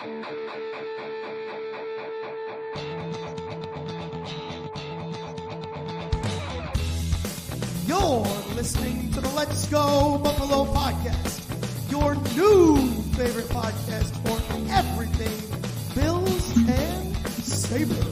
You're listening to the Let's Go Buffalo podcast, your new favorite podcast for everything Bills and Sabres.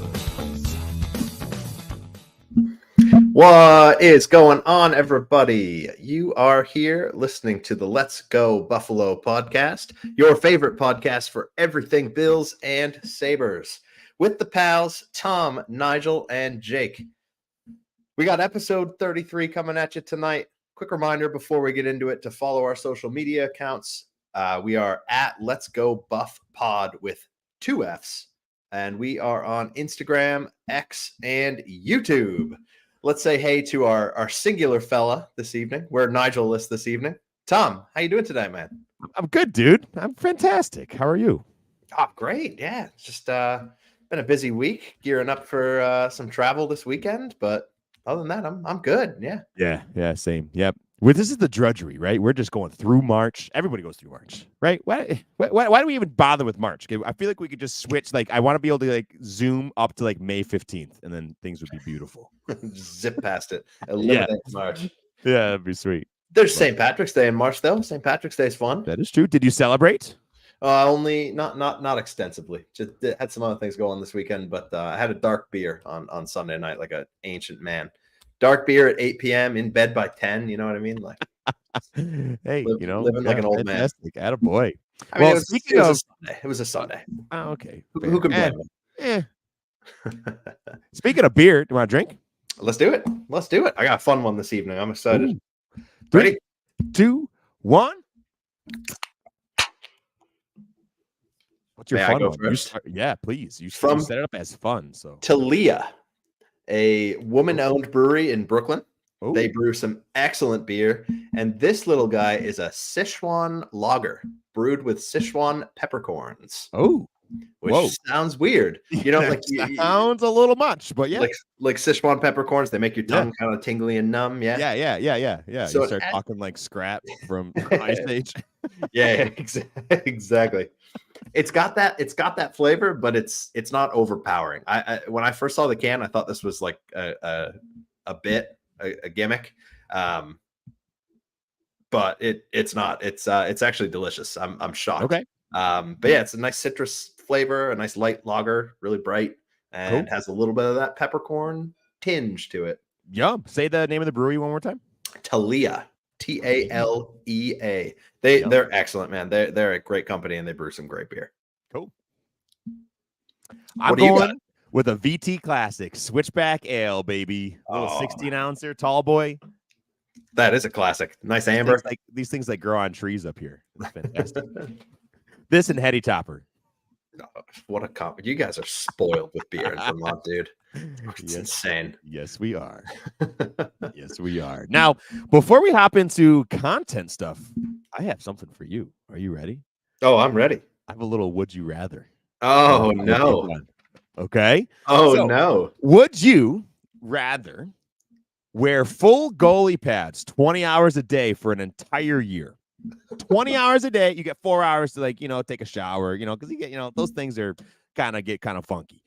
What is going on, everybody? You are here listening to the Let's Go Buffalo podcast, your favorite podcast for everything Bills and Sabres, with the pals Tom, Nigel, and Jake. We got episode 33 coming at you tonight. Quick reminder before we get into it to follow our social media accounts. We are at Let's Go Buff Pod with 2 Fs, and we are on Instagram, X, and YouTube. Let's say hey to our singular fella this evening. We're Nigel list this evening. Tom, how you doing today, man? I'm good, dude. I'm fantastic. How are you? Oh, great. Yeah, it's just been a busy week, gearing up for some travel this weekend, but other than that, I'm good. Yeah. Yeah, same. Yep. This is the drudgery, right? We're just going through March. Everybody goes through March, right? Why do we even bother with March? Okay, I feel like we could just switch. Like, I want to be able to like zoom up to like May 15th, and then things would be beautiful. Zip past it. Eliminate March. Yeah, that'd be sweet. There's St. Patrick's Day in March, though. St. Patrick's Day is fun. That is true. Did you celebrate? Only not extensively. Just had some other things going on this weekend, but I had a dark beer on Sunday night, like an ancient man. Dark beer at 8 p.m. in bed by 10. You know what I mean? Like, hey, living like an old fantastic. man. Attaboy. I mean, it was a Sunday. Oh, okay. Who can blame me? Speaking of beer, do you want to drink? Let's do it. I got a fun one this evening. I'm excited. Ooh. Ready? 3, 2, 1. What's your May fun I go one? first? Yeah, please. You From set it up as fun. So Talia, a woman-owned brewery in Brooklyn. Ooh. They brew some excellent beer, and this little guy is a Sichuan lager brewed with Sichuan peppercorns. Oh, which sounds weird. You know, like sounds a little much, but yeah, like Sichuan peppercorns, they make your tongue kind of tingly and numb. Yeah. So you start talking like Scrap from Ice Age. Yeah, exactly. It's got that flavor, but it's not overpowering. I when I first saw the can, I thought this was like a gimmick, but it's not. It's actually delicious. I'm shocked. Okay. But yeah, it's a nice citrus flavor, a nice light lager, really bright, and has a little bit of that peppercorn tinge to it. Yum. Say the name of the brewery one more time. Talia. Talea. They're excellent, man. They're a great company, and they brew some great beer. Cool. I'm going with a VT Classic Switchback Ale, baby. A little 16-ouncer, tall boy. That is a classic. Nice amber. These things like grow on trees up here. It's fantastic. This and Heady Topper. Oh, what a comp! You guys are spoiled with beer in Vermont, dude. It's insane. Yes, we are. Yes, we are. Now, before we hop into content stuff, I have something for you. Are you ready? Oh, I'm ready. I have a little would you rather. Oh, no. Okay. Oh, no. Would you rather wear full goalie pads 20 hours a day for an entire year? 20 hours a day, you get 4 hours to take a shower, because you get, those things are kind of funky.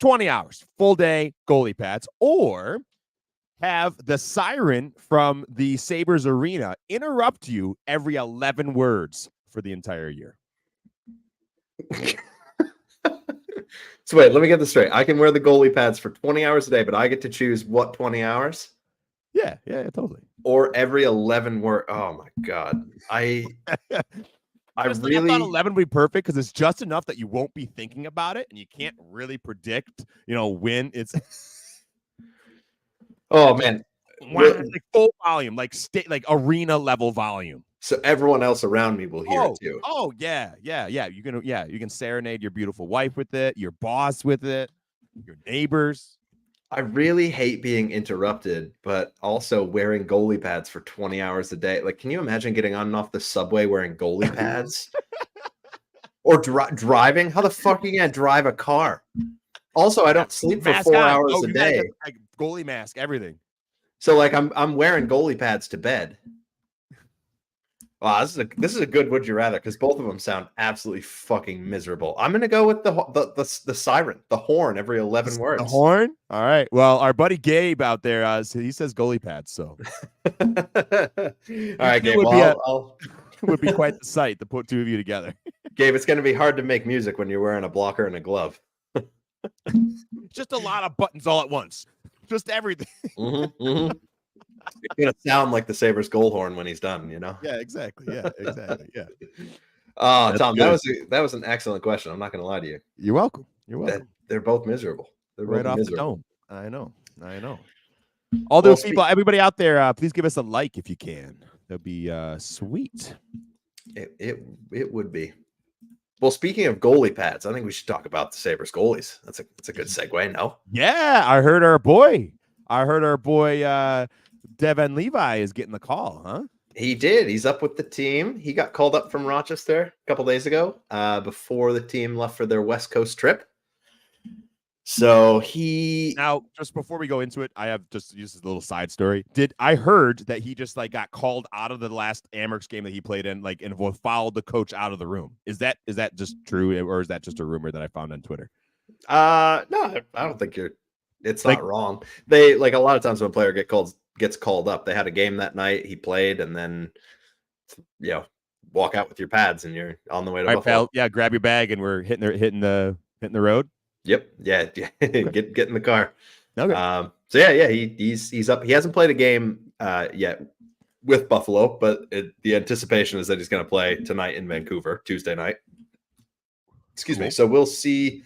20 hours, full day goalie pads, or have the siren from the Sabres arena interrupt you every 11 words for the entire year. So wait, let me get this straight. I can wear the goalie pads for 20 hours a day, but I get to choose what 20 hours? Yeah, totally. Or every 11 word. Oh my God. I really thought 11 would be perfect because it's just enough that you won't be thinking about it and you can't really predict, when it's. Oh man. Like full volume, like arena level volume. So everyone else around me will hear it too. Oh yeah. You can serenade your beautiful wife with it, your boss with it, your neighbors. I really hate being interrupted, but also wearing goalie pads for 20 hours a day. Like, can you imagine getting on and off the subway wearing goalie pads? Or driving? How the fuck are you gonna drive a car? Also, I don't sleep for 4 hours a day. Like goalie mask, everything. So like I'm wearing goalie pads to bed. Wow, this is a good would you rather because both of them sound absolutely fucking miserable. I'm gonna go with the siren, the horn every 11 The words. horn. All right. Well, our buddy Gabe out there, he says goalie pads. So All right, Gabe. would be Well, I'll would be quite the sight to put two of you together. Gabe, it's gonna be hard to make music when you're wearing a blocker and a glove. Just a lot of buttons all at once. Just everything. It's gonna sound like the Sabres goal horn when he's done, you know? Yeah, exactly. Yeah, exactly. Yeah. Oh, That's Tom, good. that was an excellent question. I'm not gonna lie to you. You're welcome. You're welcome. They're both miserable. They're Right both off miserable. the dome. I know. All those Well, people, everybody out there, please give us a like if you can. That'd be sweet. It would be. Well, speaking of goalie pads, I think we should talk about the Sabres goalies. That's a good segue. No, Yeah, I heard our boy. Devin Levi is getting the call, huh? he did. He's up with the team. He got called up from Rochester a couple days ago, before the team left for their West Coast trip. So he Now, just before we go into it, I have just a little side story. I heard that he just like got called out of the last Amherst game that he played in, like, and followed the coach out of the room. Is that just true, or is that just a rumor that I found on Twitter? no, I don't think it's not wrong. They like a lot of times when a player gets called up, they had a game that night, he played, and then walk out with your pads and you're on the way to All right, Buffalo. pal. Yeah, grab your bag and we're hitting the road. Yep. Yeah. get in the car. Okay. So yeah, he's up. He hasn't played a game yet with Buffalo, but the anticipation is that he's going to play tonight in Vancouver, Tuesday night. Excuse me. So we'll see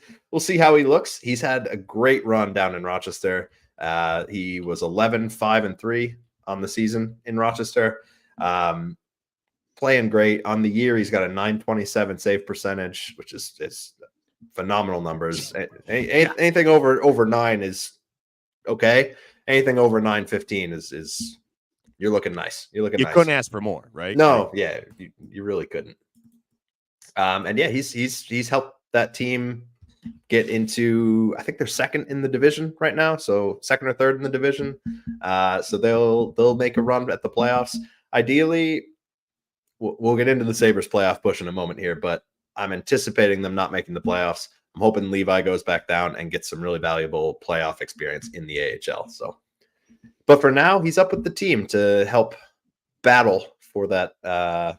how he looks. He's had a great run down in Rochester. He was 11-5-3 on the season in Rochester. Playing great on the year. He's got a .927 save percentage, which is phenomenal numbers. Anything over 9 is okay. Anything over 915 is you're looking nice. You're looking you nice. Couldn't ask for more, right? No, yeah, you really couldn't. And yeah, he's helped that team get into, I think they're second in the division right now, so second or third in the division. So they'll make a run at the playoffs. Ideally, we'll get into the Sabres playoff push in a moment here, but I'm anticipating them not making the playoffs. I'm hoping Levi goes back down and gets some really valuable playoff experience in the AHL. So, but for now, he's up with the team to help battle for that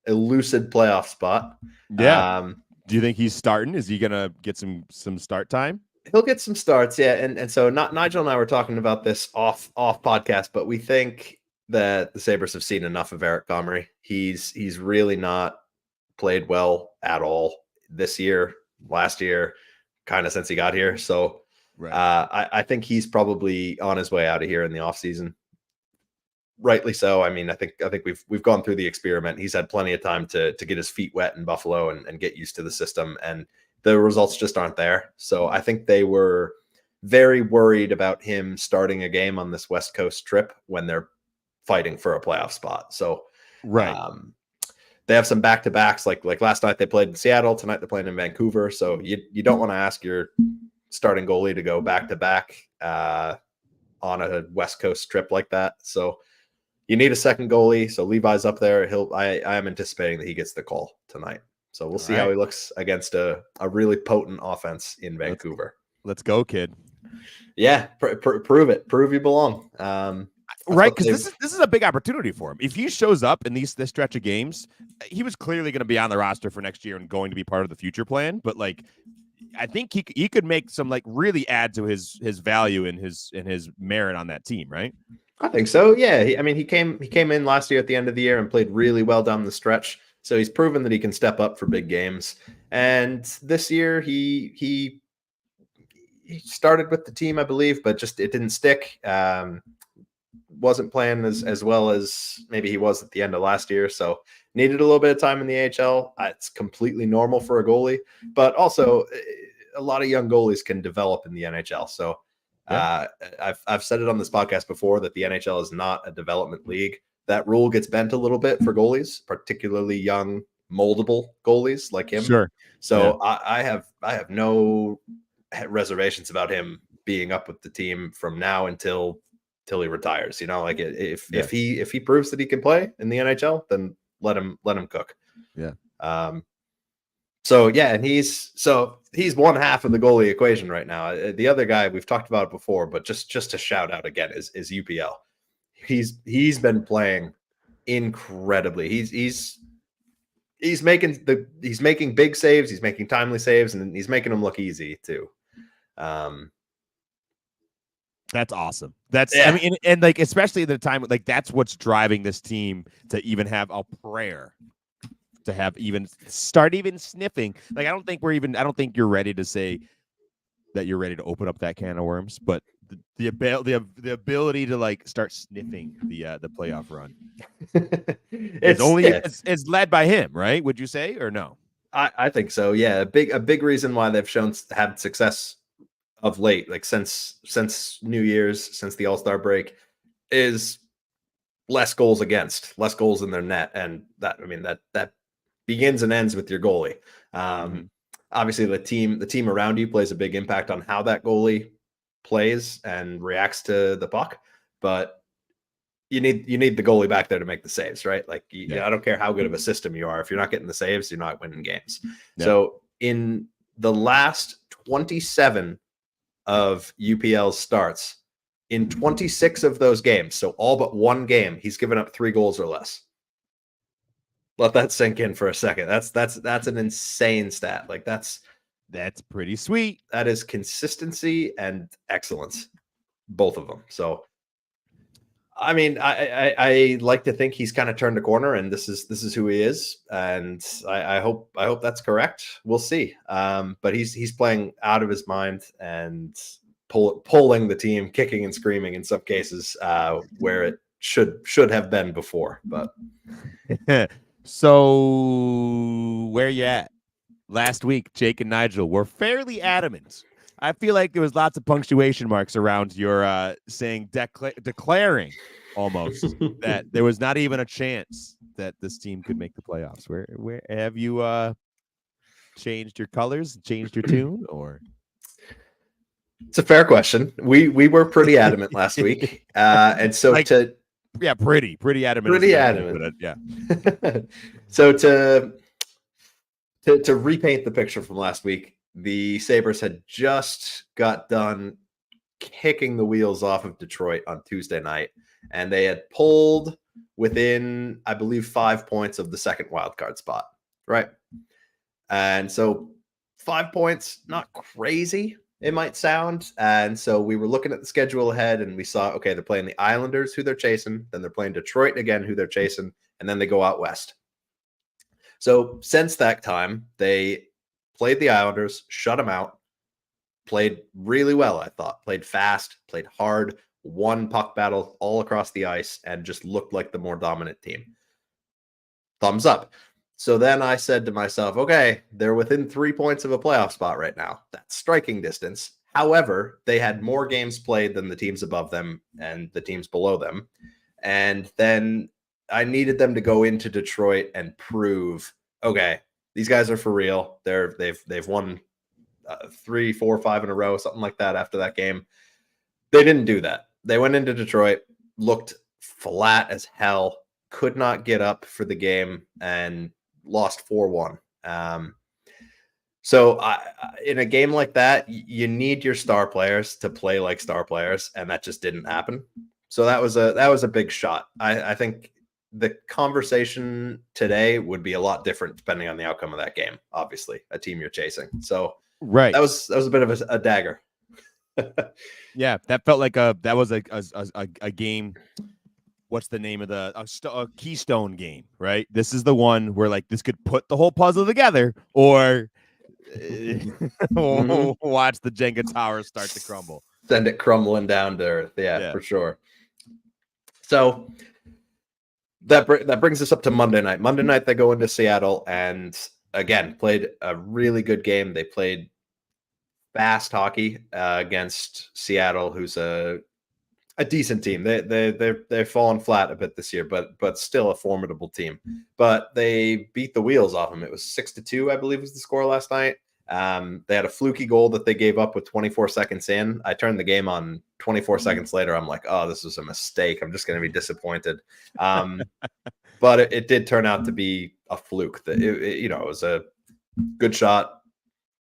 elusive playoff spot. Yeah. Do you think he's starting? Is he gonna get some start time? He'll get some starts, yeah. And so Nigel and I were talking about this off podcast, but we think that the Sabres have seen enough of Eric Comrie. He's really not played well at all this year, last year, kind of since he got here. So right. I think he's probably on his way out of here in the offseason. Rightly so. I mean, I think we've gone through the experiment. He's had plenty of time to get his feet wet in Buffalo and get used to the system, and the results just aren't there. So I think they were very worried about him starting a game on this West Coast trip when they're fighting for a playoff spot. So right. They have some back-to-backs. Like last night they played in Seattle. Tonight they're playing in Vancouver. So you don't want to ask your starting goalie to go back-to-back on a West Coast trip like that. So you need a second goalie. So Levi's up there. I am anticipating that he gets the call tonight. So we'll see how he looks against a really potent offense in Vancouver. Let's go, kid. Yeah, prove it. Prove you belong. Right, because this is a big opportunity for him. If he shows up in this stretch of games, he was clearly going to be on the roster for next year and going to be part of the future plan. But like, I think he could make some, like, really add to his value and his merit on that team, right? I think so. Yeah, he came in last year at the end of the year and played really well down the stretch. So he's proven that he can step up for big games. And this year he started with the team, I believe, but just it didn't stick. Wasn't playing as well as maybe he was at the end of last year. So needed a little bit of time in the AHL. It's completely normal for a goalie, but also a lot of young goalies can develop in the NHL. So yeah. I've said it on this podcast before that the NHL is not a development league. That rule gets bent a little bit for goalies, particularly young, moldable goalies like him. Sure. So yeah. I have no reservations about him being up with the team from now until he retires. You know, like if he proves that he can play in the NHL, then let him cook. Yeah. So yeah, and he's one half of the goalie equation right now. The other guy we've talked about it before, but just to shout out again is UPL. He's been playing incredibly. He's making big saves, he's making timely saves, and he's making them look easy too. That's awesome. That's Yeah. I mean, and like especially at the time, like that's what's driving this team to even have a prayer to have even start even sniffing. Like I don't think you're ready to say that you're ready to open up that can of worms, but the ability to like start sniffing the playoff run. It's led by him, right? Would you say or no? I think so. Yeah, a big reason why they've had success of late, like since New Year's, since the All-Star break, is less goals against, less goals in their net, and that begins and ends with your goalie. Obviously, the team around you plays a big impact on how that goalie plays and reacts to the puck, but you need the goalie back there to make the saves, right? Like I don't care how good of a system you are, if you're not getting the saves, you're not winning games. Yeah. So in the last 27 of UPL's starts, in 26 of those games, so all but one game, he's given up 3 goals or less. Let that sink in for a second. That's an insane stat. Like that's pretty sweet. That is consistency and excellence, both of them. So, I mean, I like to think he's kind of turned a corner, and this is who he is, and I hope that's correct. We'll see. But he's playing out of his mind and pulling the team, kicking and screaming in some cases where it should have been before. But so where you at? Last week, Jake and Nigel were fairly adamant. I feel like there was lots of punctuation marks around your saying declaring almost that there was not even a chance that this team could make the playoffs. Where have you changed your colors, changed your tune, or? It's a fair question. We were pretty adamant last week, and so like, pretty adamant. Pretty adamant. Yeah. So to repaint the picture from last week, the Sabres had just got done kicking the wheels off of Detroit on Tuesday night, and they had pulled within, I believe, 5 points of the second wildcard spot, right? And so 5 points, not crazy, it might sound. And so we were looking at the schedule ahead, and we saw, okay, they're playing the Islanders, who they're chasing, then they're playing Detroit again, who they're chasing, and then they go out west. So since that time, they played the Islanders, shut them out, played really well, I thought. Played fast, played hard, won puck battles all across the ice, and just looked like the more dominant team. Thumbs up. So then I said to myself, okay, they're within 3 points of a playoff spot right now. That's striking distance. However, they had more games played than the teams above them and the teams below them. And then I needed them to go into Detroit and prove, okay, these guys are for real. They've won 3, 4, 5 in a row, something like that after that game. They didn't do that. They went into Detroit, looked flat as hell, could not get up for the game, and lost 4-1. So in a game like that, you need your star players to play like star players, and that just didn't happen. So that was a big shot. I think the conversation today would be a lot different depending on the outcome of that game. Obviously, a team you're chasing. So right, that was a bit of a dagger. Yeah, that felt like a game. What's the name of a Keystone game, right? This is the one where like this could put the whole puzzle together, or watch the Jenga tower start to crumble. Send it crumbling down to earth. Yeah, for sure. So that brings us up to Monday night. Monday night, they go into Seattle and again played a really good game. They played fast hockey against Seattle, who's a decent team. They've fallen flat a bit this year, but still a formidable team. But they beat the wheels off them. It was 6-2, I believe, was the score last night. They had a fluky goal that they gave up with 24 seconds in. I turned the game on 24 seconds later. I'm like, oh, this was a mistake. I'm just going to be disappointed. but it did turn out to be a fluke. That it was a good shot.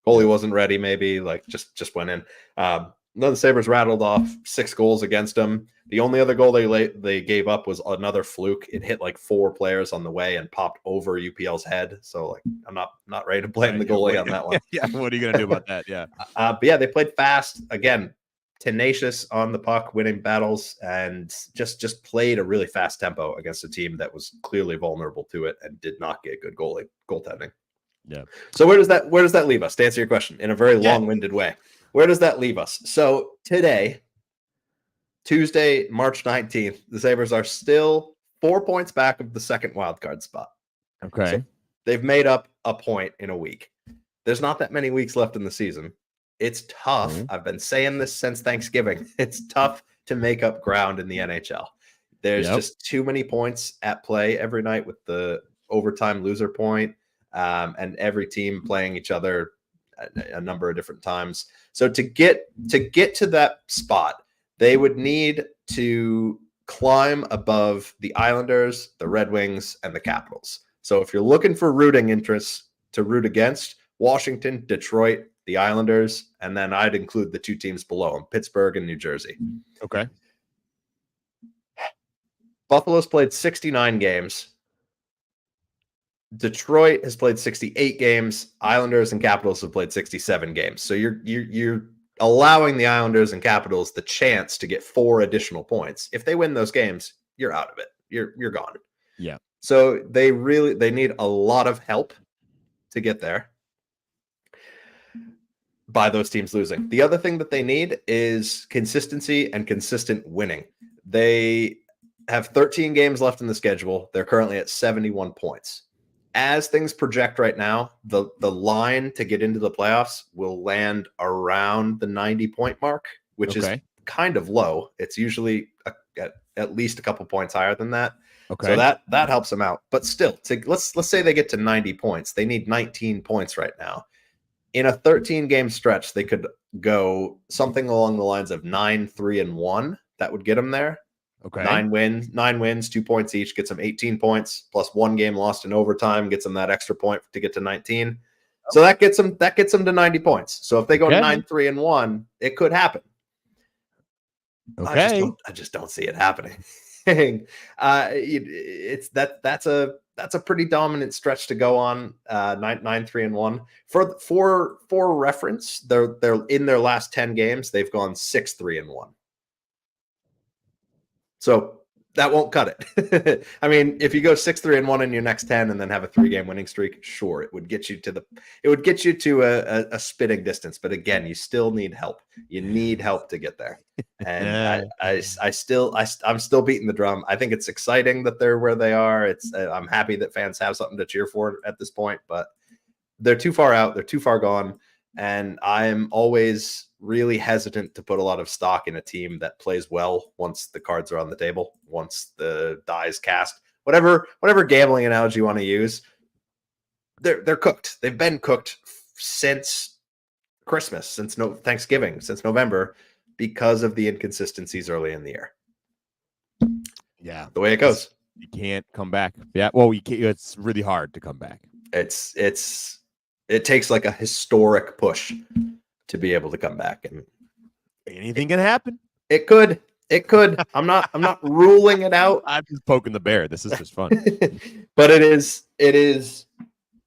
Goalie wasn't ready, maybe like just went in. None of the Sabres rattled off 6 goals against them. The only other goal they gave up was another fluke. It hit like 4 players on the way and popped over UPL's head. So like I'm not ready to blame the goalie on that one. Yeah, what are you gonna do about that? Yeah. But yeah, they played fast again, tenacious on the puck, winning battles, and just played a really fast tempo against a team that was clearly vulnerable to it and did not get good goaltending. Yeah. So where does that leave us? To answer your question in a very long-winded way, where does that leave us? So today, Tuesday, March 19th, the Sabres are still 4 points back of the second wildcard spot. Okay. So they've made up a point in a week. There's not that many weeks left in the season. It's tough. Mhm. I've been saying this since Thanksgiving. It's tough to make up ground in the NHL. There's just too many points at play every night with the overtime loser point, and every team playing each other a number of different times. So to get to that spot, they would need to climb above the Islanders, the Red Wings, and the Capitals. So if you're looking for rooting interests to root against, Washington, Detroit, the Islanders, and then I'd include the 2 teams below them, Pittsburgh and New Jersey. Okay. Buffalo's played 69 games. Detroit has played 68 games. Islanders and Capitals have played 67 games. So you're allowing the Islanders and Capitals the chance to get 4 additional points. If they win those games, you're out of it. You're gone. Yeah. So they need a lot of help to get there by those teams losing. The other thing that they need is consistency and consistent winning. They have 13 games left in the schedule. They're currently at 71 points. As things project right now, the line to get into the playoffs will land around the 90-point mark, which is kind of low. It's usually at least a couple points higher than that. Okay. So that helps them out. But still, let's say they get to 90 points. They need 19 points right now. In a 13-game stretch, they could go something along the lines of 9-3-1. That would get them there. Okay. 9 wins, 2 points each, gets them 18 points, plus 1 game lost in overtime, gets them that extra point to get to 19. So that gets them to 90 points. So if they go 9-3-1, it could happen. Okay. I just don't see it happening. That's a pretty dominant stretch to go on. 9-3-1. For reference, they're in their last 10 games, they've gone 6-3-1. So that won't cut it. I mean, if you go 6-3-1 in your next 10 and then have a 3-game winning streak, sure, it would get you to a spitting distance. But again, you still need help. You need help to get there. And I'm still beating the drum. I think it's exciting that they're where they are. I'm happy that fans have something to cheer for at this point, but they're too far out. They're too far gone. And I'm always really hesitant to put a lot of stock in a team that plays well once the cards are on the table, once the die is cast. Whatever gambling analogy you want to use, they're cooked. They've been cooked since Christmas, since Thanksgiving, since November, because of the inconsistencies early in the year. Yeah, the way it goes. You can't come back. Yeah, well, you can't. It's really hard to come back. It takes like a historic push to be able to come back, and anything can happen. It could. I'm not ruling it out. I'm just poking the bear. This is just fun. But it is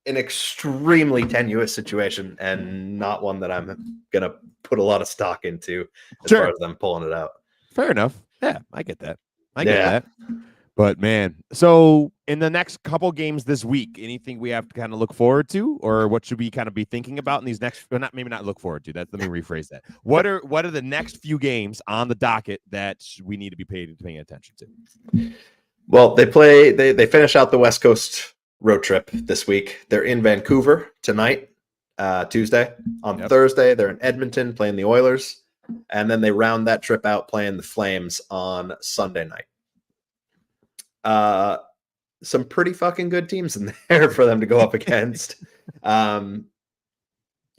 an extremely tenuous situation and not one that I'm gonna put a lot of stock into as far as them pulling it out. Fair enough. Yeah, I get that. I get that. But man, so in the next couple games this week, anything we have to kind of look forward to, or what should we kind of be thinking about in these next? Maybe not look forward to. Let me rephrase that. What are the next few games on the docket that we need to be paying attention to? Well, they finish out the West Coast road trip this week. They're in Vancouver tonight, Tuesday. On Thursday, they're in Edmonton playing the Oilers, and then they round that trip out playing the Flames on Sunday night. Some pretty fucking good teams in there for them to go up against. Like I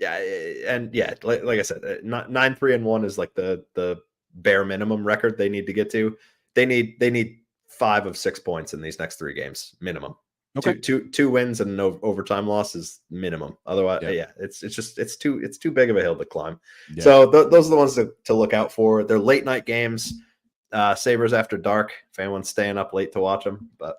said, 9-3-1 is like the bare minimum record they need to get to. They need 5 of 6 points in these next 3 games minimum. Okay. Two wins and no overtime loss is minimum. Otherwise, it's too big of a hill to climb. Yeah. So those are the ones to look out for. They're late night games. Sabres after dark. If anyone's staying up late to watch them, but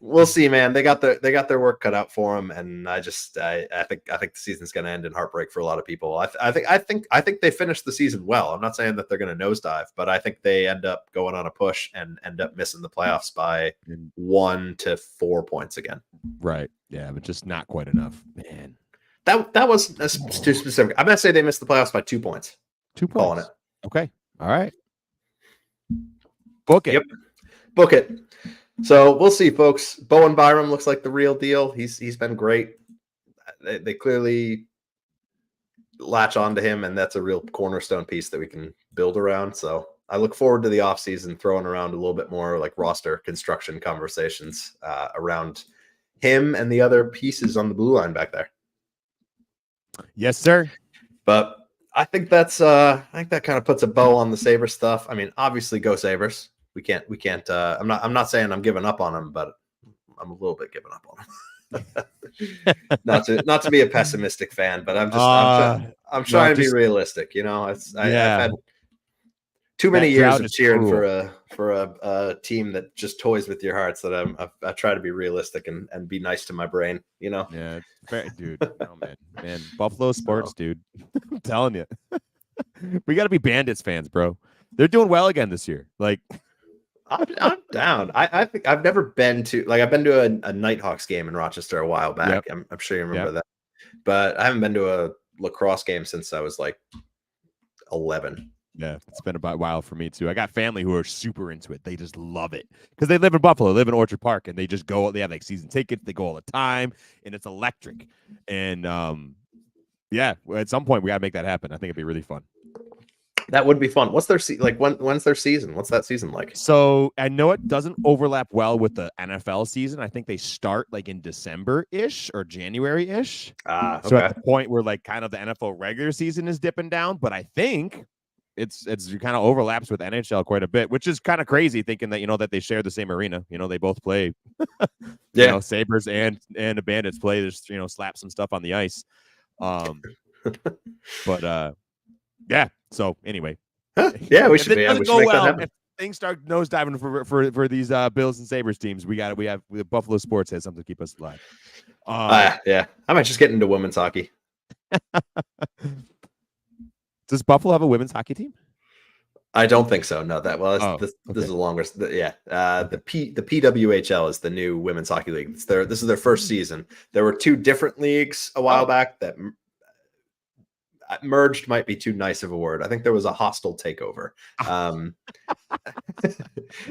we'll see, man. They got their work cut out for them, and I think the season's going to end in heartbreak for a lot of people. I think they finished the season well. I'm not saying that they're going to nosedive, but I think they end up going on a push and end up missing the playoffs by 1 to 4 points again. Right. Yeah, but just not quite enough, man. That was too specific. I'm going to say they missed the playoffs by 2 points. 2 points. Calling it. Okay. All right. Book it. Yep. Book it. So we'll see, folks. Bowen Byram looks like the real deal. He's been great. They clearly latch on to him, and that's a real cornerstone piece that we can build around. So I look forward to the offseason throwing around a little bit more like roster construction conversations around him and the other pieces on the blue line back there. Yes, sir. But I think that kind of puts a bow on the Sabres stuff. I mean, obviously, go Sabres. We can't. I'm not saying I'm giving up on them, but I'm a little bit giving up on them. not to be a pessimistic fan, but I'm trying to be realistic. You know, I've had too many years of cheering for a team that just toys with your hearts that I try to be realistic and be nice to my brain. You know. Yeah, dude. Oh, man, Buffalo sports, dude. I'm telling you, we got to be Bandits fans, bro. They're doing well again this year. Like. I'm down. I think I've never been to I've been to a Nighthawks game in Rochester a while back. Yep. I'm sure you remember that, but I haven't been to a lacrosse game since I was like 11. Yeah, it's been about a while for me too. I got family who are super into it. They just love it because they live in Buffalo, live in Orchard Park, and they just go. They have like season tickets. They go all the time, and it's electric. And yeah, at some point we got to make that happen. I think it'd be really fun. That would be fun. What's their when's their season? What's that season like? So I know it doesn't overlap well with the NFL season. I think they start like in December-ish or January-ish. Okay. So at the point where like kind of the NFL regular season is dipping down, but I think it's kind of overlaps with NHL quite a bit, which is kind of crazy thinking that, that they share the same arena. They both play, Sabres and the Bandits play, just, slap some stuff on the ice. But yeah. So anyway, yeah, we should make that happen. If things start nosediving for these Bills and Sabres teams, we have Buffalo Sports has something to keep us alive. Yeah, I might just get into women's hockey. Does Buffalo have a women's hockey team? I don't think so. No, this is the longest. The PWHL is the new women's hockey league. This is their first season. There were 2 different leagues a while back that merged might be too nice of a word. I think there was a hostile takeover. A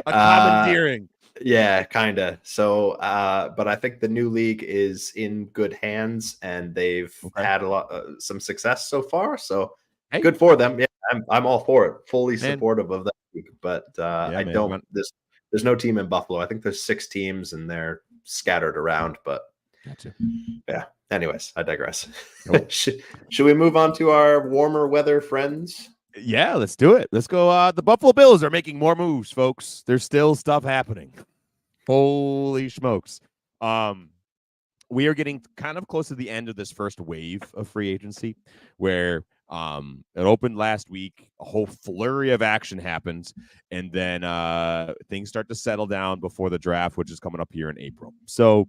commandeering. Yeah, kind of. So, but I think the new league is in good hands, and they've had some success so far. So, good for them. Yeah, I'm all for it. Fully supportive of that league. But there's no team in Buffalo. I think there's 6 teams, and they're scattered around. But gotcha. Yeah. Anyways, I digress. Nope. Should we move on to our warmer weather friends? Yeah, let's do it. Let's go. The Buffalo Bills are making more moves, folks. There's still stuff happening. Holy smokes. We are getting kind of close to the end of this first wave of free agency where it opened last week. A whole flurry of action happens, and then things start to settle down before the draft, which is coming up here in April. So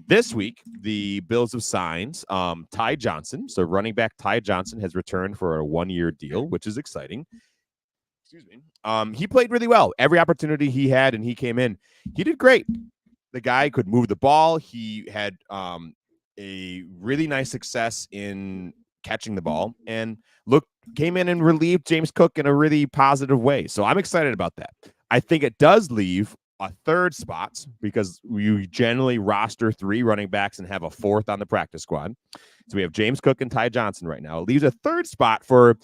this week, the Bills have signed Ty Johnson. So running back Ty Johnson has returned for a 1-year deal, which is exciting. Excuse me. He played really well. Every opportunity he had, and he came in. He did great. The guy could move the ball. He had a really nice success in catching the ball and came in and relieved James Cook in a really positive way. So I'm excited about that. I think it does leave a 3rd spot because you generally roster 3 running backs and have a 4th on the practice squad. So we have James Cook and Ty Johnson right now. It leaves a 3rd spot for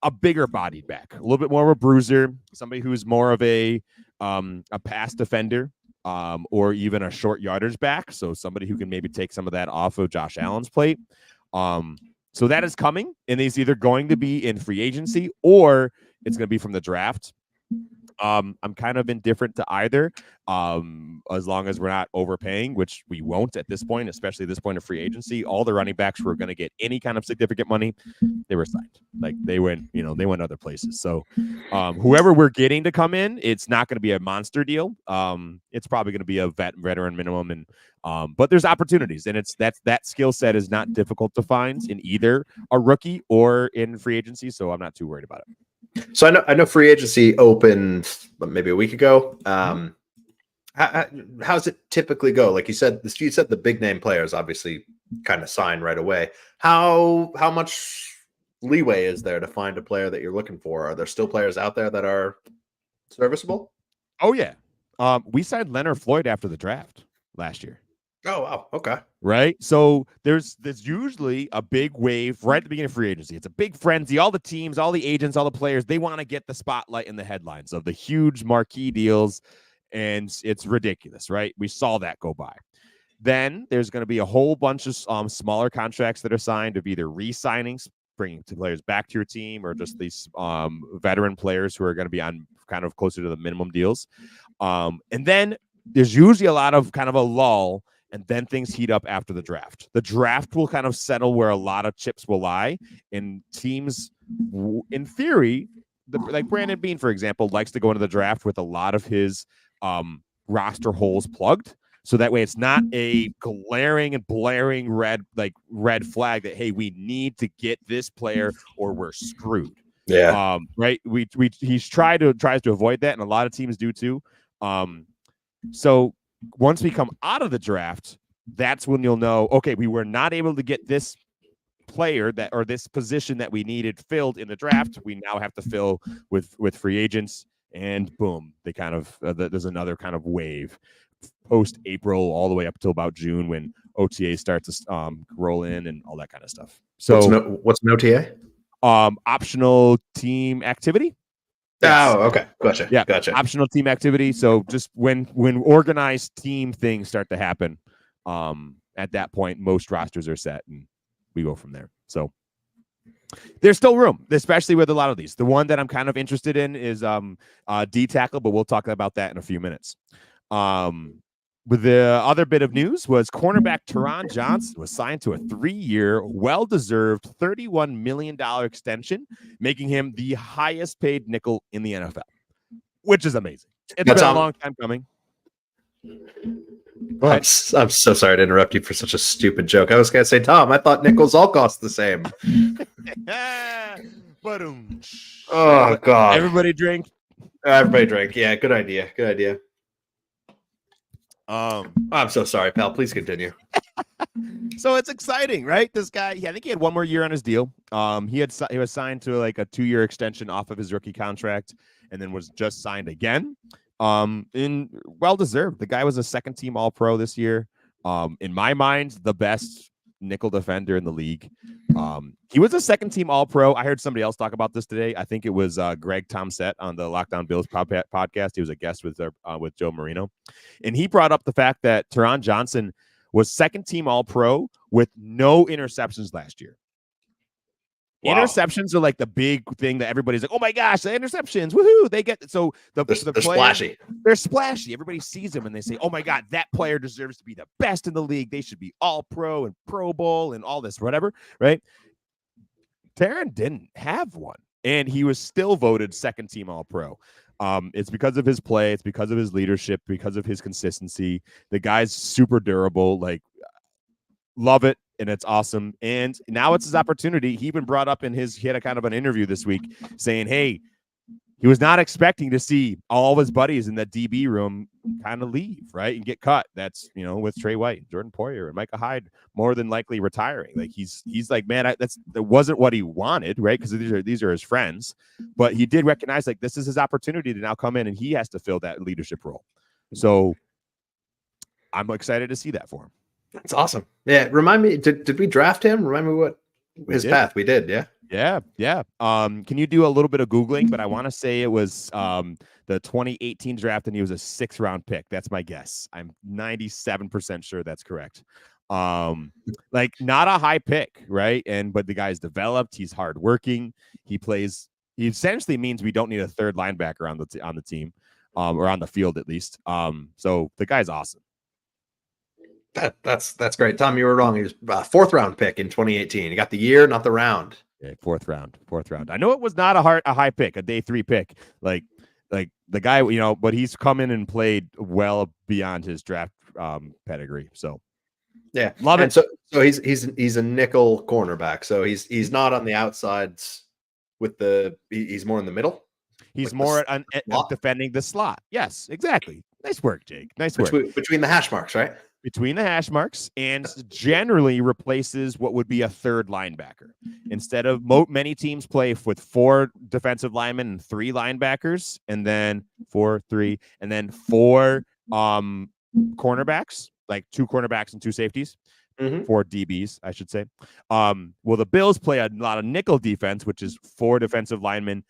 a bigger bodied back, a little bit more of a bruiser, somebody who's more of a pass defender, or even a short yardage back. So somebody who can maybe take some of that off of Josh Allen's plate. So that is coming, and it's either going to be in free agency or it's going to be from the draft. I'm kind of indifferent to either, as long as we're not overpaying, which we won't at this point, especially this point of free agency. All the running backs who are going to get any kind of significant money, they were signed. Like they went other places. So whoever we're getting to come in, it's not going to be a monster deal. It's probably going to be a veteran minimum, and but there's opportunities, and that skill set is not difficult to find in either a rookie or in free agency. So I'm not too worried about it. So I know free agency opened maybe a week ago. How's it typically go? Like you said the big name players obviously kind of sign right away. How much leeway is there to find a player that you're looking for? Are there still players out there that are serviceable? Oh yeah, we signed Leonard Floyd after the draft last year. Oh wow, okay. Right. So there's usually a big wave right at the beginning of free agency. It's a big frenzy. All the teams, all the agents, all the players, they want to get the spotlight in the headlines of the huge marquee deals, and it's ridiculous, right? We saw that go by. Then there's going to be a whole bunch of smaller contracts that are signed of either re-signings, bringing players back to your team, or just these veteran players who are going to be on kind of closer to the minimum deals. And then there's usually a lot of kind of a lull, and then things heat up after the draft. The draft will kind of settle where a lot of chips will lie, and teams, in theory, like Brandon Beane, for example, likes to go into the draft with a lot of his roster holes plugged. So that way it's not a glaring and blaring red flag that, hey, we need to get this player or we're screwed. Yeah. Right. He's tries to avoid that, and a lot of teams do too. So once we come out of the draft, that's when you'll know, okay, we were not able to get this player or this position that we needed filled in the draft. We now have to fill with free agents, and boom, they kind of there's another kind of wave post April all the way up till about June when OTA starts to roll in and all that kind of stuff. So what's an OTA? Optional team activity. Yes. Oh, okay. Gotcha. Yeah. Gotcha. Optional team activity. So just when organized team things start to happen, at that point, most rosters are set and we go from there. So there's still room, especially with a lot of these. The one that I'm kind of interested in is D tackle, but we'll talk about that in a few minutes. With the other bit of news was cornerback Taron Johnson was signed to a 3-year, well-deserved $31 million extension, making him the highest paid nickel in the NFL, which is amazing. It's been a long time coming. I'm so sorry to interrupt you for such a stupid joke. I was going to say, Tom, I thought nickels all cost the same. Oh, God. Everybody drink. Everybody drink. Yeah, good idea. Good idea. I'm so sorry, pal. Please continue. So it's exciting, right? This guy, I think he had one more year on his deal. He was signed to like a 2-year extension off of his rookie contract, and then was just signed again. In well deserved. The guy was a second-team All-Pro this year. In my mind, the best nickel defender in the league. He was a second-team All-Pro. I heard somebody else talk about this today. I think it was Greg Tomsett on the Lockdown Bills podcast. He was a guest with Joe Marino, and he brought up the fact that Taron Johnson was second-team All-Pro with no interceptions last year. Wow. Interceptions are like the big thing that everybody's like, oh my gosh, the interceptions, woohoo! They get so they're splashy. They're splashy. Everybody sees them and they say, oh my god, that player deserves to be the best in the league. They should be All Pro and Pro Bowl and all this, whatever. Right? Taron didn't have one, and he was still voted second team All Pro. It's because of his play. It's because of his leadership. Because of his consistency. The guy's super durable. Like, love it. And it's awesome. And now it's his opportunity. He even brought up he had a kind of an interview this week saying, hey, he was not expecting to see all of his buddies in that DB room kind of leave, right? And get cut. That's, with Trey White, Jordan Poyer, and Micah Hyde more than likely retiring. Like he's like, man, that wasn't what he wanted, right? Because these are his friends. But he did recognize like this is his opportunity to now come in and he has to fill that leadership role. So I'm excited to see that for him. That's awesome. Yeah. Remind me, did we draft him? Remind me what his path we did. Yeah. Yeah. Can you do a little bit of Googling? But I want to say it was the 2018 draft and he was a 6th round pick. That's my guess. I'm 97% sure that's correct. Like not a high pick, right? But the guy's developed. He's hardworking. He plays he essentially means we don't need a third linebacker on the team, or on the field at least. So the guy's awesome. That's great. Tom, you were wrong. He was a 4th round pick in 2018. He got the year, not the round. Yeah, fourth round. I know it was not a high pick, a day 3 pick. Like the guy, but he's come in and played well beyond his draft pedigree. So yeah, love it. So he's a nickel cornerback. So he's not on the outsides he's more in the middle. He's more defending the slot. Yes, exactly. Nice work, Jake. Nice work. Between the hash marks, right? Between the hash marks, and generally replaces what would be a third linebacker. Instead of many teams play with 4 defensive linemen and 3 linebackers, and then 4, 3, and then 4 cornerbacks, like 2 cornerbacks and 2 safeties. 4 DBs, I should say. Well, the Bills play a lot of nickel defense, which is 4 defensive linemen,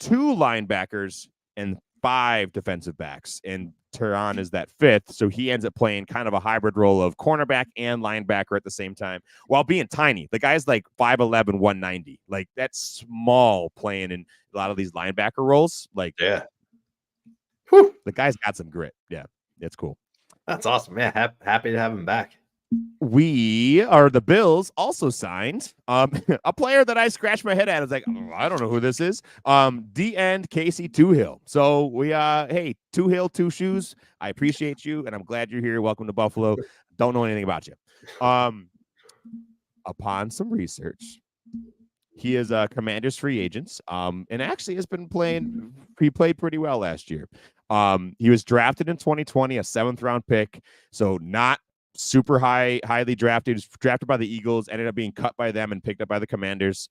2 linebackers, and 5 defensive backs. And Teron is that 5th, so he ends up playing kind of a hybrid role of cornerback and linebacker at the same time, while being tiny. The guy's like 5'11", 190. Like, that's small playing in a lot of these linebacker roles. Like, yeah, the guy's got some grit. Yeah, it's cool. That's awesome. Yeah, happy to have him back. The Bills also signed a player that I scratched my head at. I was like, I don't know who this is. D-end Casey Toohill. So we hey, Toohill, 2 shoes. I appreciate you, and I'm glad you're here. Welcome to Buffalo. Don't know anything about you. Upon some research, he is a Commanders free agent. And actually has been playing. He played pretty well last year. He was drafted in 2020, a 7th round pick. So not super highly drafted. He was drafted by the Eagles, ended up being cut by them and picked up by the Commanders.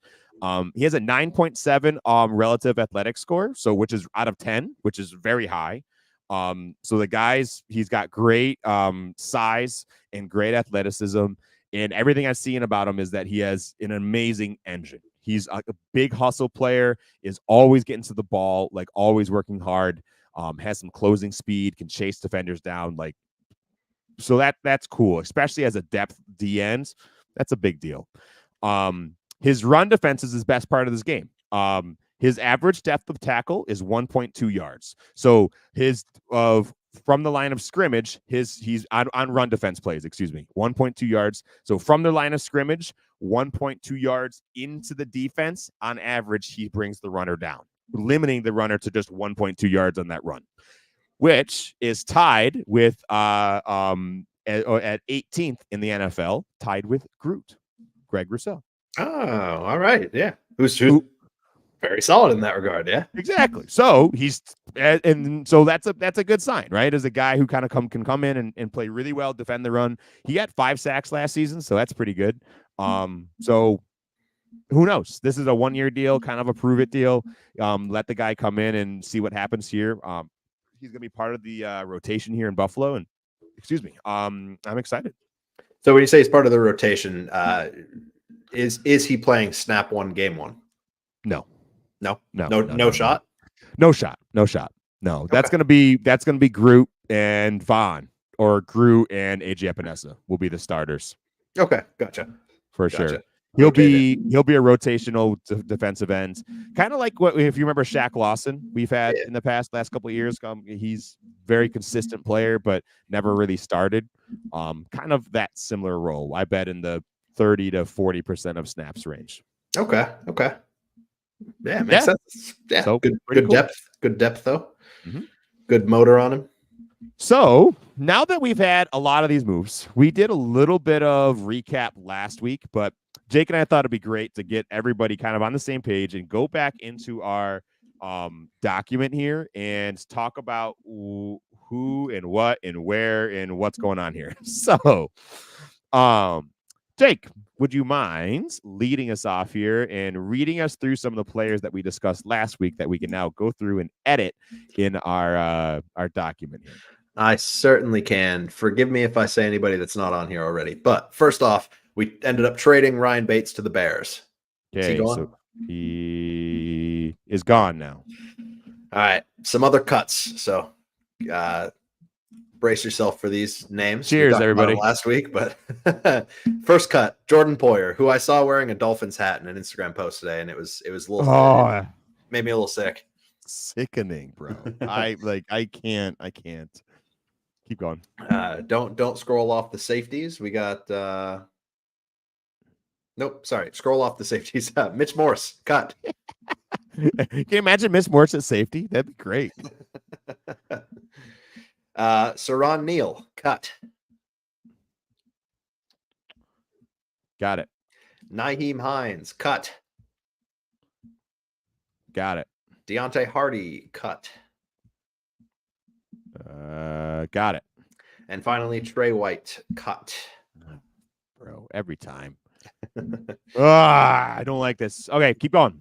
He has a 9.7 relative athletic score, so which is out of 10, which is very high. So he's got great size and great athleticism, and everything I've seen about him is that he has an amazing engine. He's a big hustle player, is always getting to the ball, like always working hard, has some closing speed, can chase defenders down, like. So that's cool, especially as a depth D end. That's a big deal. His run defense is his best part of this game. His average depth of tackle is 1.2 yards. So from the line of scrimmage, he's on run defense plays, 1.2 yards. So from the line of scrimmage, 1.2 yards into the defense, on average, he brings the runner down, limiting the runner to just 1.2 yards on that run, which is tied with at 18th in the NFL, tied with Greg Rousseau. Oh, all right. Yeah. Who's very solid in that regard. Yeah, exactly. So so that's a good sign, right? As a guy who kind of can come in and play really well, defend the run. He got 5 sacks last season, so that's pretty good. So who knows? This is a 1-year deal, kind of a prove it deal. Let the guy come in and see what happens here. He's going to be part of the rotation here in Buffalo. And I'm excited. So when you say he's part of the rotation, is he playing snap 1, game 1? No shot. No shot. No, okay. That's going to be Groot and Vaughn, or Groot and AJ Epinesa will be the starters. Okay. Gotcha. For sure. He'll be a rotational defensive end, kind of like if you remember Shaq Lawson we've had in the last couple of years. He's very consistent player, but never really started. Kind of that similar role. I bet in the 30 to 40% of snaps range. Okay. Yeah, makes sense. Yeah, so good cool. Depth. Good depth though. Mm-hmm. Good motor on him. So now that we've had a lot of these moves, we did a little bit of recap last week, but Jake and I thought it'd be great to get everybody kind of on the same page and go back into our document here and talk about who and what and where and what's going on here. So, Jake, would you mind leading us off here and reading us through some of the players that we discussed last week that we can now go through and edit in our document here? I certainly can. Forgive me if I say anybody that's not on here already. But first off, we ended up trading Ryan Bates to the Bears. Okay, is he gone? So he is gone now. All right, some other cuts. So brace yourself for these names. Cheers, everybody. Last week, but first cut, Jordan Poyer, who I saw wearing a Dolphins hat in an Instagram post today, and it was a little. Made me a little sick. Sickening, bro. I can't. Keep going. Don't scroll off the safeties. We got nope, sorry. Scroll off the safeties. Mitch Morse, cut. Can you imagine Miss Morse at safety? That'd be great. Saron Neal, cut. Got it. Nyheim Hines, cut. Got it. Deontay Hardy, cut. Got it. And finally, Trey White, cut. Bro, every time. I don't like this. Okay, keep going.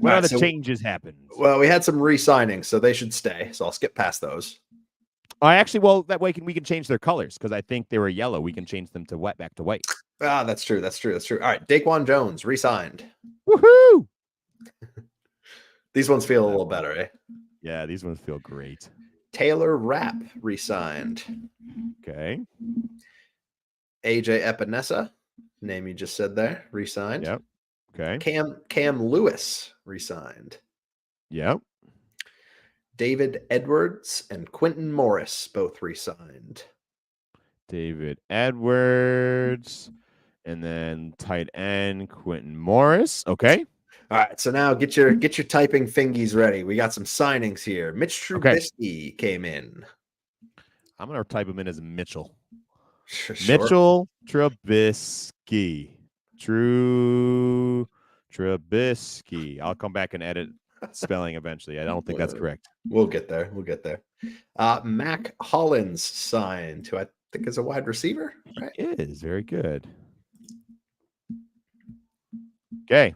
What other changes happened? Well, we had some re-signings, so they should stay. So I'll skip past those. That way we can change their colors because I think they were yellow. We can change them to back to white. Ah, that's true. That's true. All right, Daquan Jones re-signed. Woohoo! These ones feel a little better, eh? Yeah, these ones feel great. Taylor Rapp re-signed. Okay. AJ Epinesa, name you just said there, re-signed. Yep. Okay. Cam Lewis re-signed. Yep. David Edwards and Quentin Morris both re-signed. David Edwards and then tight end Quentin Morris. Okay. All right, so now get your typing fingies ready. We got some signings here. Mitch Trubisky came in. I'm gonna type him in as Mitchell. Sure. Mitchell Trubisky. Trubisky. I'll come back and edit spelling eventually. I don't think that's correct. We'll get there. Mac Hollins signed, who I think is a wide receiver, right? It is very good. Okay.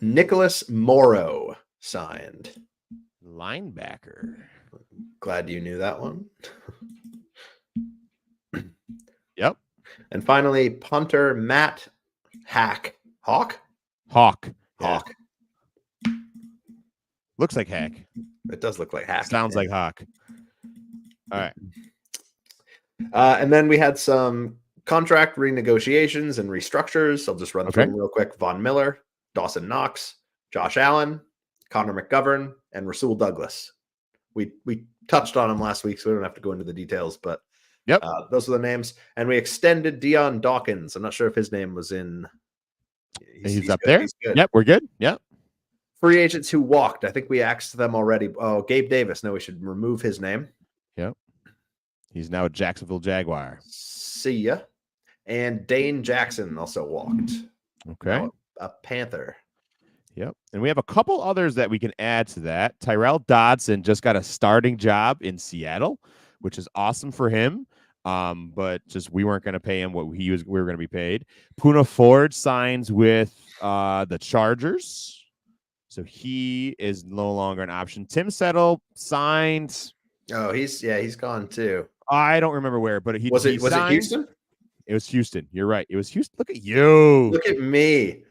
Nicholas Morrow signed. Linebacker. Glad you knew that one. Yep. And finally, punter Matt Hawk. Hawk. Looks like Hack. It does look like Hack. Sounds like Hawk. All right. And then we had some contract renegotiations and restructures. I'll just run through them real quick. Von Miller, Dawson Knox, Josh Allen, Connor McGovern, and Rasul Douglas. We touched on them last week, so we don't have to go into the details, but yep, those are the names. And we extended Dion Dawkins. I'm not sure if his name was in. He's up there. Yep, we're good. Yep. Free agents who walked. I think we asked them already. Oh, Gabe Davis. No, we should remove his name. Yep. He's now a Jacksonville Jaguar. See ya. And Dane Jackson also walked. Okay. Now a Panther. Yep. And we have a couple others that we can add to that. Tyrell Dodson just got a starting job in Seattle, which is awesome for him. But just we weren't going to pay him what we were going to be paid. Puna Ford signs with the Chargers. So he is no longer an option. Tim Settle signed. Oh, he's gone too. I don't remember where, but he was it Houston? It was Houston. You're right. It was Houston. Look at you. Look at me.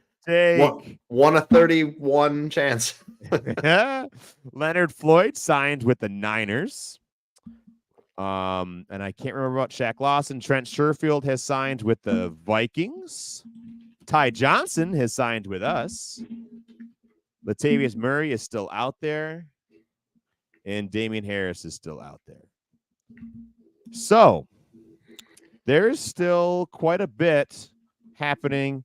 Won a 31 chance. Leonard Floyd signed with the Niners. And I can't remember about Shaq Lawson. Trent Sherfield has signed with the Vikings. Ty Johnson has signed with us. Latavius Murray is still out there. And Damian Harris is still out there. So there's still quite a bit happening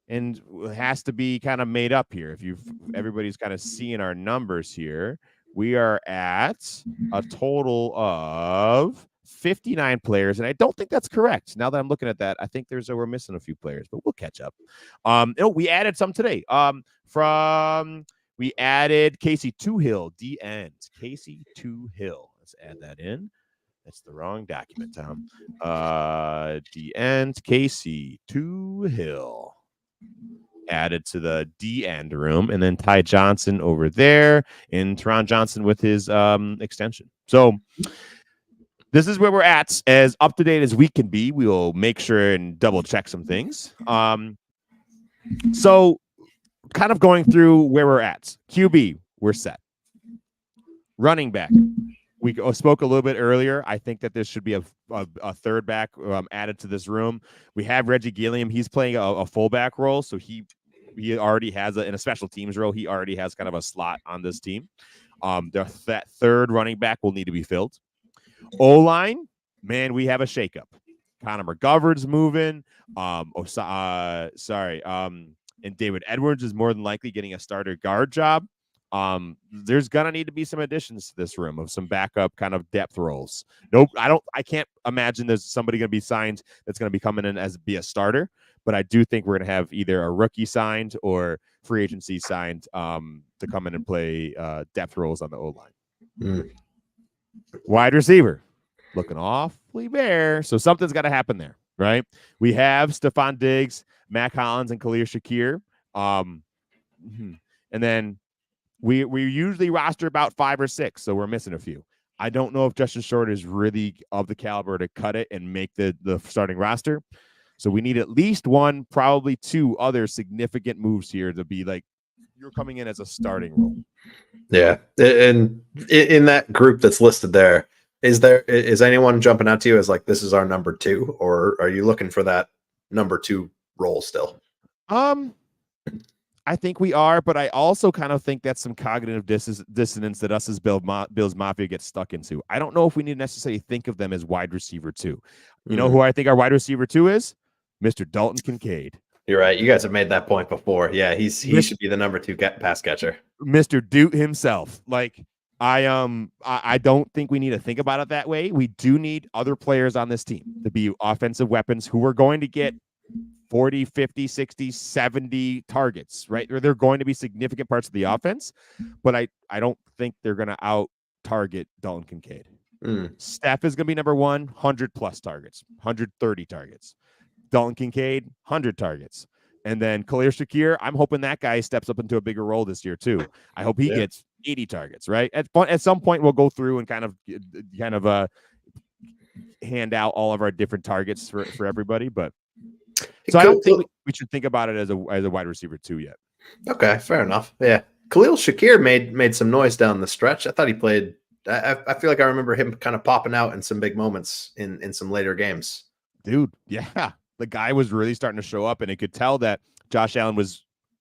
and has to be kind of made up here. If everybody's kind of seeing our numbers here, we are at a total of 59 players, and I don't think that's correct. Now that I'm looking at that, I think we're missing a few players, but we'll catch up. We added some today. We added Casey Toohill, D end. Casey Toohill. Let's add that in. That's the wrong document, Tom. D end. Casey Toohill. Added to the D end room, and then Ty Johnson over there, and Teron Johnson with his extension. So this is where we're at, as up to date as we can be. We will make sure and double check some things. So kind of going through where we're at. QB, we're set. Running back, we spoke a little bit earlier. I think that there should be a third back added to this room. We have Reggie Gilliam. He's playing a fullback role, so he he already has in a special teams role. He already has kind of a slot on this team. That third running back will need to be filled. O-line, man, we have a shakeup. Connor McGovern's moving. And David Edwards is more than likely getting a starter guard job. There's gonna need to be some additions to this room of some backup kind of depth roles. Nope, I can't imagine there's somebody gonna be signed that's gonna be coming in as be a starter, but I do think we're gonna have either a rookie signed or free agency signed to come in and play depth roles on the O-line. Wide receiver looking awfully bare, so something's got to happen there, right? We have Stephon Diggs, Mac Hollins, and Khalil Shakir, and then we usually roster about 5 or 6, so we're missing a few. I don't know if Justin Short is really of the caliber to cut it and make the starting roster, so we need at least 1, probably 2 other significant moves here to be like you're coming in as a starting role. Yeah, and in that group that's listed there, is anyone jumping out to you as like this is our number 2, or are you looking for that number 2 role still? I think we are, but I also kind of think that's some cognitive dissonance that us as Bills Mafia gets stuck into. I don't know if we need to necessarily think of them as wide receiver 2. You know who I think our wide receiver 2 is? Mr. Dalton Kincaid. You're right. You guys have made that point before. Yeah, he should be the number 2 pass catcher. Mr. Doot himself. Like I don't think we need to think about it that way. We do need other players on this team to be offensive weapons who are going to get 40, 50, 60, 70 targets, right? Or they're going to be significant parts of the offense, but I don't think they're going to out target Dalton Kincaid. Steph is going to be number 1, 100+ targets, 130 targets. Dalton Kincaid, 100 targets. And then Khalil Shakir, I'm hoping that guy steps up into a bigger role this year too. I hope he gets 80 targets, right? At some point, we'll go through and kind of hand out all of our different targets for everybody. But so I don't think we should think about it as a wide receiver 2 yet. Okay, fair enough. Yeah, Khalil Shakir made some noise down the stretch. I thought he played. I feel like I remember him kind of popping out in some big moments in some later games. Dude, yeah. The guy was really starting to show up, and it could tell that Josh Allen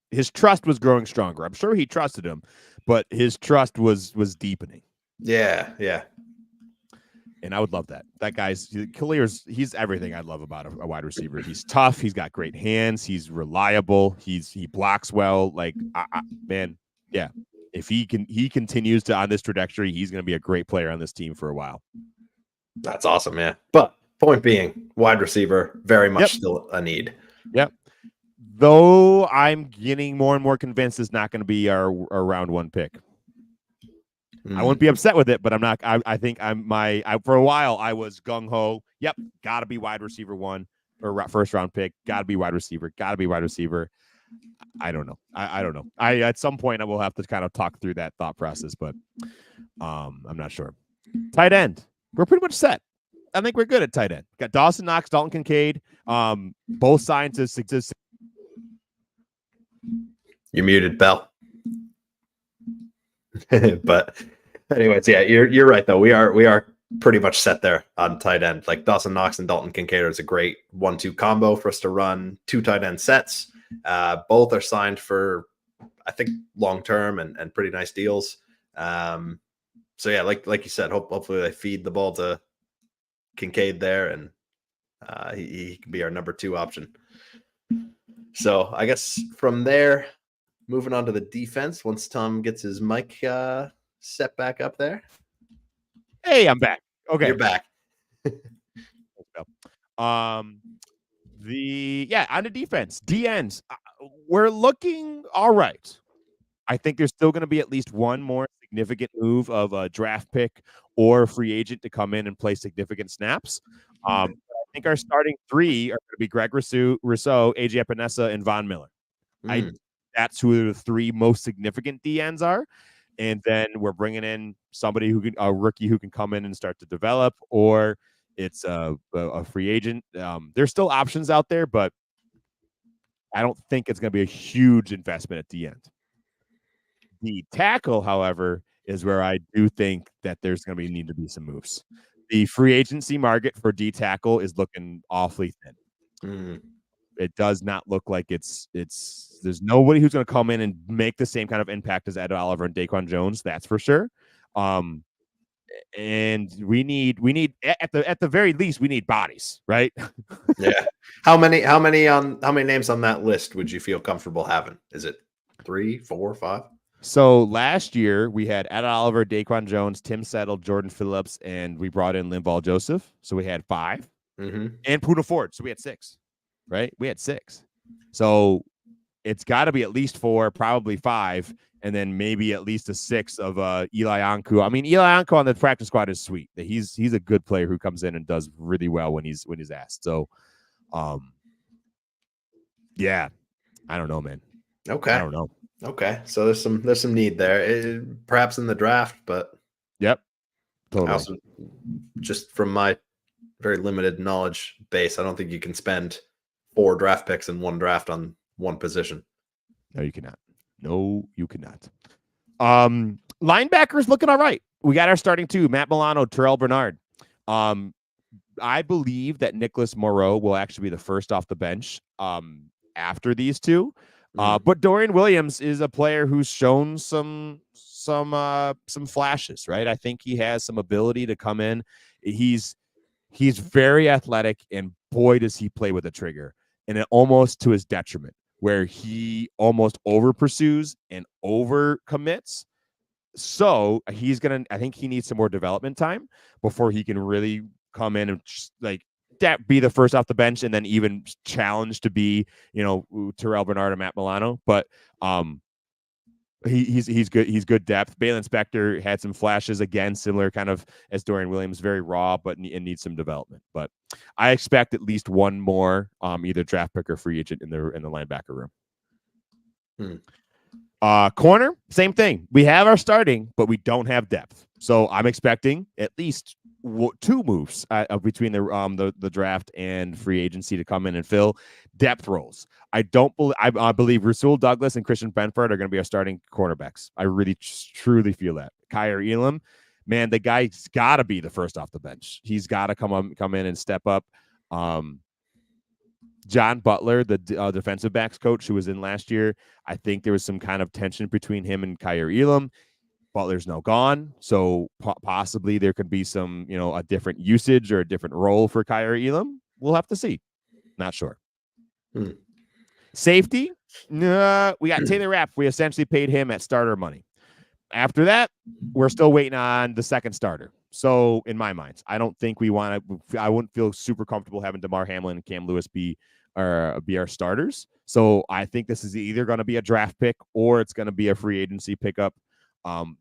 his trust was growing stronger. I'm sure he trusted him, but his trust was deepening. Yeah. And I would love that. That he's everything I love about a wide receiver. He's tough. He's got great hands. He's reliable. He blocks well. Like, man, yeah. If he continues on this trajectory, he's going to be a great player on this team for a while. That's awesome, man. But point being, wide receiver, very much still a need. Yep. Though I'm getting more and more convinced it's not going to be our round 1 pick. I wouldn't be upset with it, but I'm not. I think for a while I was gung ho. Yep, got to be wide receiver 1 or first round pick. Got to be wide receiver. Got to be wide receiver. I don't know. I don't know. At some point I will have to kind of talk through that thought process, but I'm not sure. Tight end, we're pretty much set. I think we're good at tight end. Got Dawson Knox, Dalton Kincaid. Both signed to success. You're muted, Bell. But anyways, yeah, you're right though. We are pretty much set there on tight end. Like Dawson Knox and Dalton Kincaid is a great 1-2 combo for us to run 2 tight end sets. Both are signed for, I think, long term and pretty nice deals. So yeah, like you said, hopefully they feed the ball to Kincaid there, and he can be our number 2 option. So I guess from there, moving on to the defense, once Tom gets his mic set back up there. Hey, I'm back. Okay, you're back. On the defense, DNs, we're looking all right. I think there's still going to be at least one more significant move of a draft pick or free agent to come in and play significant snaps. I think our starting 3 are going to be Greg Rousseau, AJ Epinesa, and Von Miller. That's who the 3 most significant DNs are. And then we're bringing in somebody a rookie who can come in and start to develop, or it's a free agent. There's still options out there, but I don't think it's going to be a huge investment at the end. The tackle, however, is where I do think that there's going to need to be some moves. The free agency market for D tackle is looking awfully thin. It does not look like it's there's nobody who's going to come in and make the same kind of impact as Ed Oliver and Daquan Jones. That's for sure. And we need at the very least we need bodies, right? Yeah. How many names on that list would you feel comfortable having? Is it 3, 4, 5? So last year we had Ed Oliver, Daquan Jones, Tim Settle, Jordan Phillips, and we brought in Linval Joseph. So we had 5, and Poona Ford. So we had 6, right? We had 6. So it's got to be at least 4, probably 5, and then maybe at least a 6 of Eli Ankou. I mean, Eli Ankou on the practice squad is sweet. He's a good player who comes in and does really well when he's asked. So, yeah, I don't know, man. Okay, I don't know. Okay, so there's some need there, perhaps in the draft, but yep, totally. Also, just from my very limited knowledge base, I don't think you can spend 4 draft picks in one draft on one position. No, you cannot. No, you cannot. Linebackers looking all right. We got our starting 2, Matt Milano, Terrell Bernard. I believe that Nicholas Moreau will actually be the first off the bench after these 2. But Dorian Williams is a player who's shown some flashes, right? I think he has some ability to come in. He's very athletic, and boy, does he play with a trigger, and it almost to his detriment, where he almost over pursues and over commits. So I think he needs some more development time before he can really come in and be the first off the bench and then even challenge to be, Terrell Bernard or Matt Milano. But he's good. He's good depth. Balin Spector had some flashes, again, similar kind of as Dorian Williams, very raw, but needs some development. But I expect at least one more either draft pick or free agent in the linebacker room. Corner, same thing. We have our starting, but we don't have depth. So I'm expecting at least 2 moves between the draft and free agency to come in and fill depth roles. I believe Rasul Douglas and Christian Benford are going to be our starting cornerbacks. I really truly feel that. Kaiir Elam, man, the guy's got to be the first off the bench. He's got to come in and step up. John Butler, the defensive backs coach who was in last year, I think there was some kind of tension between him and Kaiir Elam. Butler's now gone, so possibly there could be some, a different usage or a different role for Kaiir Elam. We'll have to see. Not sure. Safety, we got Taylor Rapp. We essentially paid him at starter money. After that, we're still waiting on the second starter. So in my mind, I don't think I wouldn't feel super comfortable having DeMar Hamlin and Cam Lewis be our starters. So I think this is either going to be a draft pick or it's going to be a free agency pickup.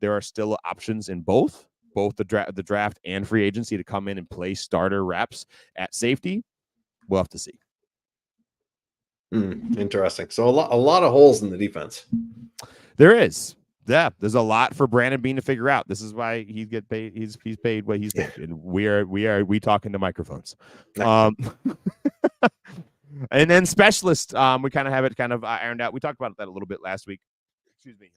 There are still options in both the draft and free agency to come in and play starter reps at safety. We'll have to see. Interesting. So a lot of holes in the defense. There is. Yeah, there's a lot for Brandon Beane to figure out. This is why he get paid. He's paid what he's paid, and we talking to microphones. And then specialist, we kind of have it ironed out. We talked about that a little bit last week. Excuse me.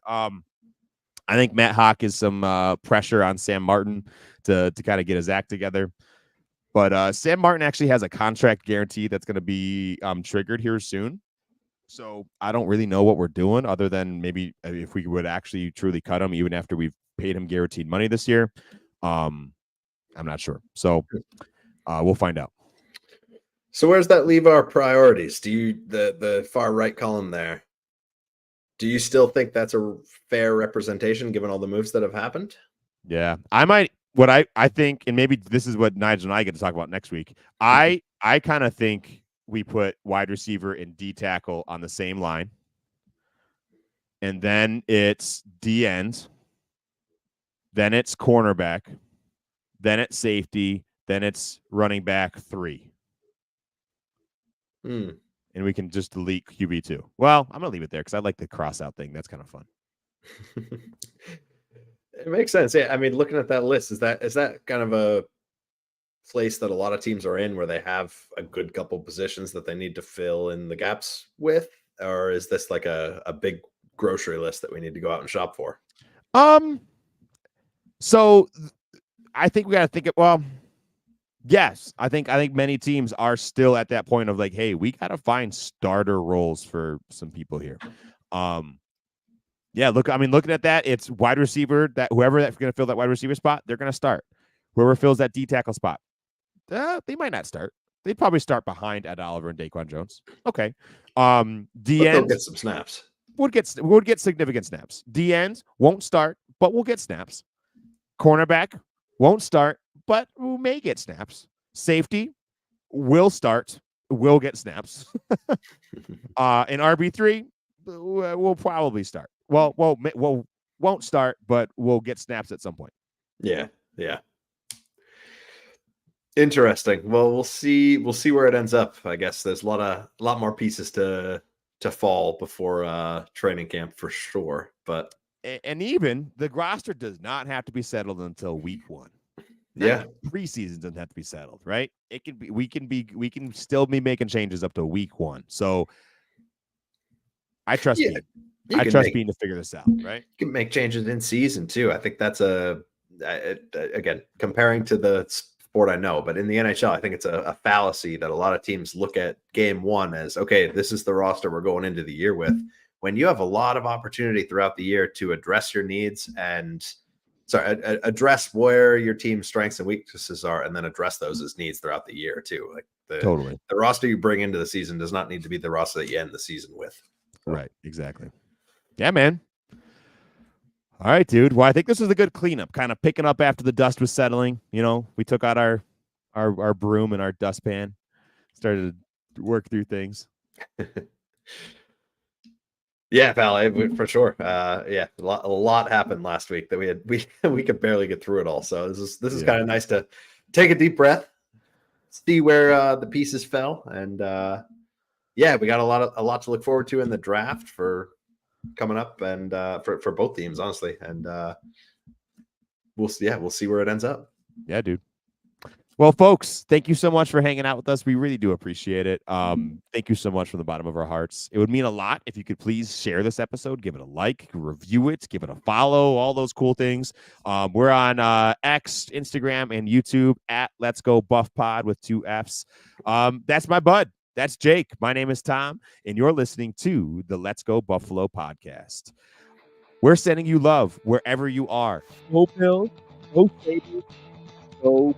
I think Matt Hawk is some pressure on Sam Martin to kind of get his act together. But Sam Martin actually has a contract guarantee that's going to be triggered here soon. So I don't really know what we're doing other than maybe if we would actually truly cut him, even after we've paid him guaranteed money this year. I'm not sure. So we'll find out. So where's that leave our priorities? Do you, the far right column there, do you still think that's a fair representation given all the moves that have happened? Yeah, I think, and maybe this is what Nigel and I get to talk about next week. I kind of think we put wide receiver and D tackle on the same line. And then it's D end. Then it's cornerback. Then it's safety. Then it's running back 3. And we can just delete QB2. Well, I'm going to leave it there because I like the cross out thing. That's kind of fun. It makes sense. Yeah. I mean, looking at that list, is that kind of a place that a lot of teams are in where they have a good couple positions that they need to fill in the gaps with? Or is this like a big grocery list that we need to go out and shop for? So I think we got to think it. Well, Yes, I think many teams are still at that point of like, hey, we got to find starter roles for some people here. Yeah, looking at that, it's wide receiver, that whoever that's going to fill that wide receiver spot, they're going to start. Whoever fills that D tackle spot, they might not start. They'd probably start behind Ed Oliver and Daquan Jones. Okay. But D they'll ends get some snaps. would get significant snaps. D ends won't start, but will get snaps. Cornerback won't start, but may get snaps. Safety will start, will get snaps. In RB3, we'll probably start. Well, won't start, but we'll get snaps at some point. Yeah. Interesting. Well, we'll see where it ends up. I guess there's a lot more pieces to fall before training camp for sure. But and even the roster does not have to be settled until week 1. Yeah, preseason doesn't have to be settled, right? It can be. We can still be making changes up to week 1. So I trust Bean. I trust Bean to figure this out, right? You can make changes in season too. I think that's again, comparing to the sport I know, but in the NHL, I think it's a fallacy that a lot of teams look at game 1 as, okay, this is the roster we're going into the year with. When you have a lot of opportunity throughout the year to address your needs and address where your team's strengths and weaknesses are, and then address those as needs throughout the year too. Like the roster you bring into the season does not need to be the roster that you end the season with. So. Right. Exactly. Yeah, man. All right, dude. Well, I think this was a good cleanup, kind of picking up after the dust was settling. You know, we took out our broom and our dustpan, started to work through things. Yeah, pal, for sure. Yeah, a lot happened last week that we could barely get through it all. So this is kind of nice to take a deep breath, see where the pieces fell, and yeah, we got a lot to look forward to in the draft for coming up, and for both teams, honestly. And we'll see where it ends up. Yeah, dude. Well, folks, thank you so much for hanging out with us. We really do appreciate it. Thank you so much from the bottom of our hearts. It would mean a lot if you could please share this episode, give it a like, review it, give it a follow, all those cool things. We're on X, Instagram, and YouTube at Let's Go Buff Pod with 2 Fs. That's my bud. That's Jake. My name is Tom, and you're listening to the Let's Go Buffalo podcast. We're sending you love wherever you are. Go Bills. Go Sabres. Go